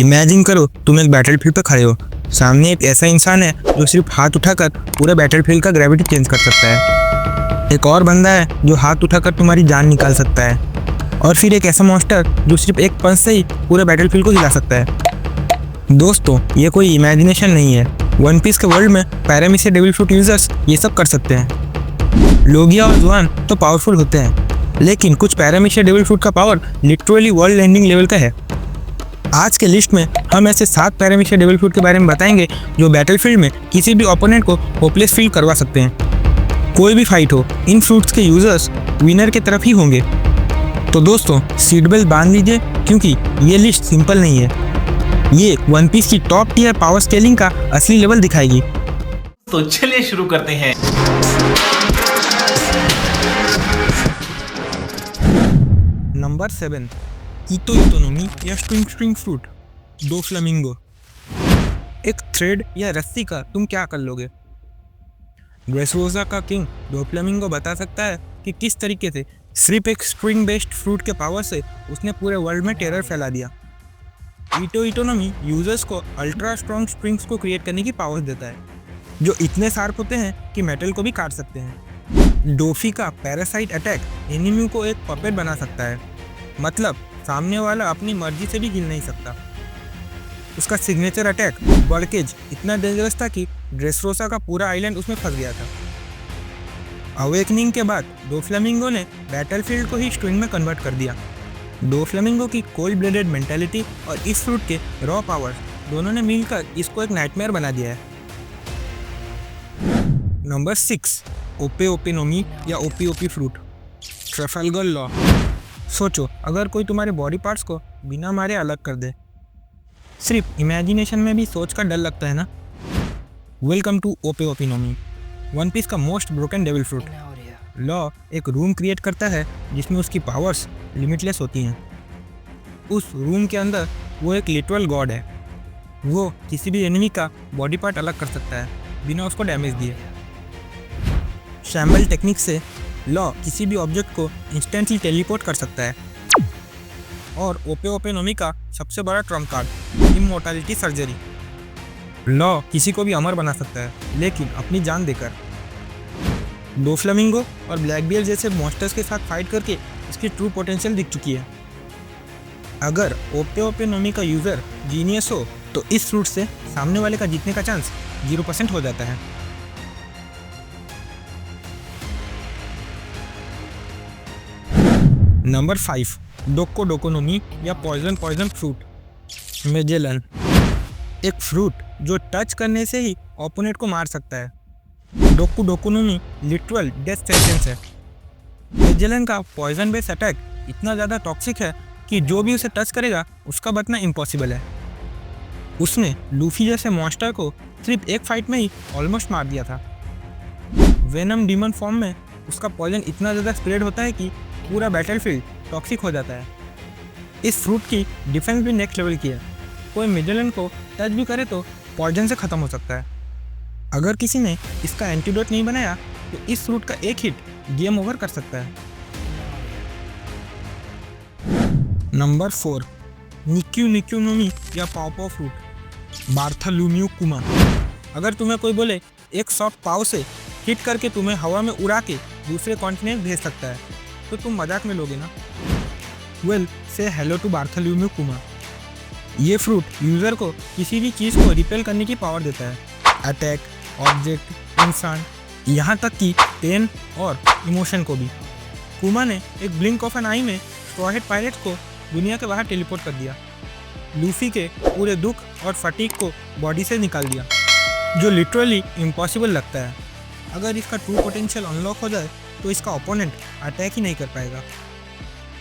Imagine करो तुम एक बैटलफील्ड पर खड़े हो। सामने एक ऐसा इंसान है जो सिर्फ हाथ उठाकर पूरे बैटलफील्ड का ग्रेविटी चेंज कर सकता है। एक और बंदा है जो हाथ उठाकर तुम्हारी जान निकाल सकता है। और फिर एक ऐसा मॉन्स्टर जो सिर्फ एक पंच से ही पूरे बैटलफील्ड को हिला सकता है। दोस्तों, ये कोई इमेजिनेशन नहीं है। वन पीस के वर्ल्ड में पैरामिशिया डेविल फ्रूट यूजर्स ये सब कर सकते हैं। लोगिया और जुआन तो पावरफुल होते हैं, लेकिन कुछ पैरामिशिया डेविल फ्रूट का power literally world ending level का है। आज के लिस्ट में हम ऐसे 7 पैरामिशिया डेविल फ्रूट के बारे में बताएंगे जो बैटलफील्ड में किसी भी ओपोनेंट को होपलेस फील करवा सकते हैं। कोई भी फाइट हो, इन फ्रूट्स के यूजर्स विनर की तरफ ही होंगे। तो दोस्तों, सीट बेल्ट बांध लीजिए, क्योंकि ये लिस्ट सिंपल नहीं है। ये वन पीस की टॉप टियर पावर स्केलिंग का असली लेवल दिखाएगी। तो चलिए शुरू करते हैं। नंबर 7, इतो इतोनोमी या स्ट्रिंग फ्रूट, डोफ्लामिंगो। एक थ्रेड या रस्सी का तुम क्या कर लोगे? ड्रेसरोसा का किंग डोफ्लामिंगो बता सकता है कि किस तरीके से सिर्फ एक स्ट्रिंग बेस्ड फ्रूट के पावर से उसने पूरे वर्ल्ड में टेरर फैला दिया। इतो इतोनोमी यूजर्स को अल्ट्रा स्ट्रॉन्ग स्प्रिंग्स को क्रिएट करने की पावर देता है, जो इतने शार्प होते हैं कि मेटल को भी काट सकते हैं। डोफी का पैरासाइट अटैक एनिमी को एक पपेट बना सकता है, मतलब सामने वाला अपनी मर्जी से भी हिल नहीं सकता। उसका सिग्नेचर अटैक बर्केज इतना डेंजरस था कि ड्रेसरोसा का पूरा आइलैंड उसमें फंस गया था। अवेकनिंग के बाद डोफ्लामिंगो ने बैटलफील्ड को ही स्ट्रिंग में कन्वर्ट कर दिया। डोफ्लामिंगो की कोल्ड ब्लडेड मेंटालिटी और इस फ्रूट के रॉ पावर दोनों ने मिलकर इसको एक नाइटमेयर बना दिया है। नंबर 6, ओपे ओपेनोमी या ओपी ओपी फ्रूट, ट्रफल्गर लॉ। सोचो, अगर कोई तुम्हारे बॉडी पार्ट्स को बिना मारे अलग कर दे। सिर्फ इमेजिनेशन में भी सोच कर डर लगता है ना। वेलकम टू ओपे ओपेनोमी, वन पीस का most broken devil fruit. Law एक रूम क्रिएट करता है जिसमें उसकी पावर्स लिमिटलेस होती हैं। उस रूम के अंदर वो एक लिटरल गॉड है। वो किसी भी एनिमी का बॉडी पार्ट अलग कर सकता है बिना उसको डैमेज दिए। शैम्बल टेक्निक से लॉ किसी भी ऑब्जेक्ट को इंस्टेंटली टेलीपोर्ट कर सकता है। और ओपे ओपेनोमी का सबसे बड़ा Trump card, immortality surgery. Law किसी को भी अमर बना सकता है, लेकिन अपनी जान देकर। डोफ्लामिंगो और ब्लैकबियर जैसे मॉन्स्टर्स के साथ फाइट करके इसकी ट्रू पोटेंशियल दिख चुकी है। अगर ओपे ओपेनोमी का यूज़र जीनियस हो तो इस फ्रूट से सामने वाले का जीतने का चांस 0% हो जाता है। नंबर 5, डोको डोकोनोमी या पॉइजन फ्रूट, मेजेलन। एक फ्रूट जो टच करने से ही ओपोनेंट को मार सकता है। डोको डोकोनोमी लिटरल डेथ सेंटेंस है। मेजेलन का पॉइजन बेस्ड अटैक इतना ज़्यादा टॉक्सिक है कि जो भी उसे टच करेगा उसका बचना इम्पॉसिबल है। उसने लूफी जैसे मॉन्स्टर को सिर्फ एक फाइट में ही ऑलमोस्ट मार दिया था। वेनम डीमन फॉर्म में उसका पॉइजन इतना ज़्यादा स्प्रेड होता है कि पूरा बैटलफील्ड टॉक्सिक हो जाता है। इस फ्रूट की डिफेंस भी नेक्स्ट लेवल की है। कोई मेजेलन को टच भी करे तो पॉइजन से ख़त्म हो सकता है। अगर किसी ने इसका एंटीडोट नहीं बनाया तो इस फ्रूट का एक हिट गेम ओवर कर सकता है। नंबर 4, निक्यू निक्यूनोमी या पाव फ्रूट, बार्थोलोम्यू कुमा। अगर तुम्हें कोई बोले एक सॉफ्ट पाव से हिट करके तुम्हें हवा में उड़ा के दूसरे कॉन्टिनेंट भेज सकता है, तो तुम मजाक में लोगे ना। वेल, से हेलो टू बार्थोलोम्यू कुमा। ये फ्रूट यूज़र को किसी भी चीज़ को रिपेल करने की पावर देता है। अटैक, ऑब्जेक्ट, इंसान, यहाँ तक कि पेन और इमोशन को भी। कुमा ने एक ब्लिंक ऑफ एन आई में स्ट्रॉ हेड पायरेट्स को दुनिया के बाहर टेलीपोर्ट कर दिया। लूफी के पूरे दुख और फटीग को बॉडी से निकाल दिया, जो लिटरली इम्पॉसिबल लगता है। अगर इसका ट्रू पोटेंशियल अनलॉक हो जाए तो इसका ओपोनेंट अटैक ही नहीं कर पाएगा।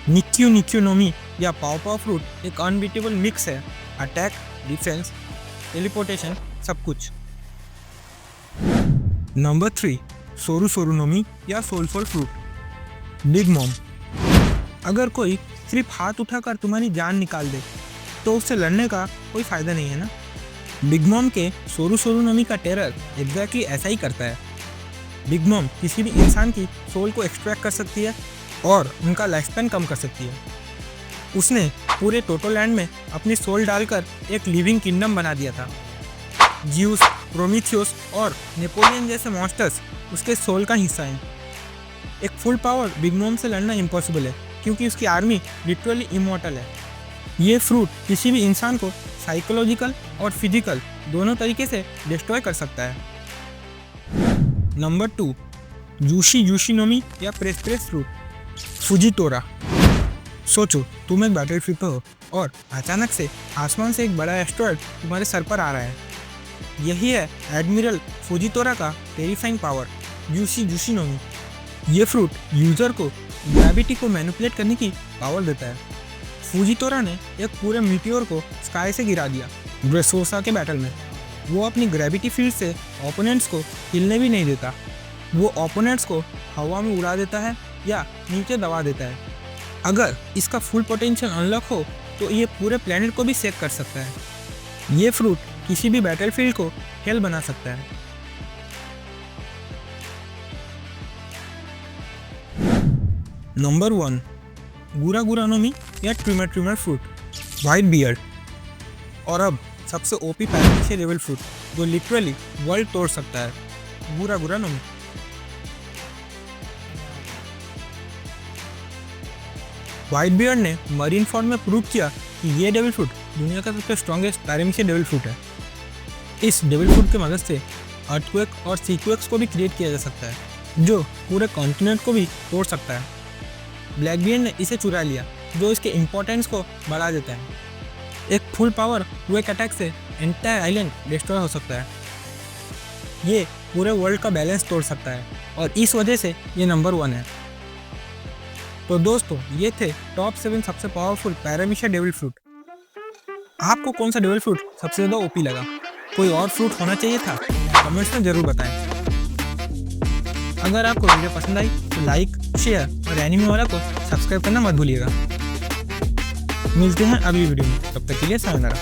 निक्यू निक्यूनोमी या पाव फ्रूट एक अनबीटेबल मिक्स है। अटैक, डिफेंस, टेलीपोर्टेशन, सब कुछ। नंबर 3, सोरू सोरूनोमी या सोलफुल फ्रूट, बिग मॉम। अगर कोई सिर्फ हाथ उठाकर तुम्हारी जान निकाल दे तो उससे लड़ने का कोई फ़ायदा नहीं है ना। बिग मॉम के सोरू सोरूनोमी का टेरर एग्जैक्टली ऐसा ही करता है। बिग मॉम किसी भी इंसान की सोल को एक्सट्रैक्ट कर सकती है और उनका लाइफ स्पैन कम कर सकती है। उसने पूरे टोटोलैंड में अपनी सोल डालकर एक लिविंग किंगडम बना दिया था। ज्यूस, प्रोमीथियस और नेपोलियन जैसे मॉन्स्टर्स उसके सोल का हिस्सा हैं। एक फुल पावर बिग मॉम से लड़ना इम्पॉसिबल है क्योंकि उसकी आर्मी लिटरली इमॉर्टल है। ये फ्रूट किसी भी इंसान को साइकोलॉजिकल और फिजिकल दोनों तरीके से डिस्ट्रॉय कर सकता है। नंबर 2, जूशी यूशिनोमी या प्रेस फ्रूट, फुजितोरा। सोचो तुम एक बैटलफील्ड पर हो और अचानक से आसमान से एक बड़ा एस्ट्रॉयड तुम्हारे सर पर आ रहा है। यही है एडमिरल फुजितोरा का टेरिफाइंग पावर, जूशी यूशिनोमी। ये फ्रूट यूजर को ग्रेविटी को मैनिपुलेट करने की पावर देता है। फुजितोरा ने एक पूरे मीटियोर को स्काई से गिरा दिया ड्रेसोसा के बैटल में। वो अपनी ग्रेविटी फील्ड से ओपोनेंट्स को हिलने भी नहीं देता। वो ओपोनेंट्स को हवा में उड़ा देता है या नीचे दबा देता है। अगर इसका फुल पोटेंशियल अनलॉक हो तो ये पूरे प्लेनेट को भी सेक कर सकता है। ये फ्रूट किसी भी बैटलफील्ड को हेल बना सकता है। नंबर 1, गुरा गुरानोमी या ट्रिमर फ्रूट, वाइट बियर्ड। और अब सबसे ओपी पैरामीशिया लेवल फ्रूट जो लिटरली वर्ल्ड तोड़ सकता है, गुरा गुरानोमी। वाइट बियर्ड ने मरीन फॉर्म में प्रूव किया कि ये डेविल फ्रूट दुनिया का सबसे स्ट्रॉन्गेस्ट पैरामीशिया डेविल फ्रूट है। इस डेविल फ्रूट की मदद से अर्थक्वेक और सीक्वेक्स को भी क्रिएट किया जा सकता है जो पूरे कॉन्टिनेंट को भी तोड़ सकता है। ब्लैक बियर्ड ने इसे चुरा लिया जो इसके इम्पोर्टेंस को बढ़ा देता है। एक फुल पावर क्वेक अटैक से एंटायर आइलैंड डिस्ट्रॉय हो सकता है। ये पूरे वर्ल्ड का बैलेंस तोड़ सकता है और इस वजह से ये नंबर 1 है। तो दोस्तों ये थे टॉप 7 सबसे पावरफुल पैरामीशिया डेविल फ्रूट। आपको कौन सा डेविल फ्रूट सबसे ज़्यादा ओपी लगा? कोई और फ्रूट होना चाहिए था? कमेंट्स में ज़रूर बताएं। अगर आपको वीडियो पसंद आई तो लाइक, शेयर और एनिमे वाला को सब्सक्राइब करना मत भूलिएगा। मिलते हैं अगली वीडियो में, तब तक के लिए सायोनारा।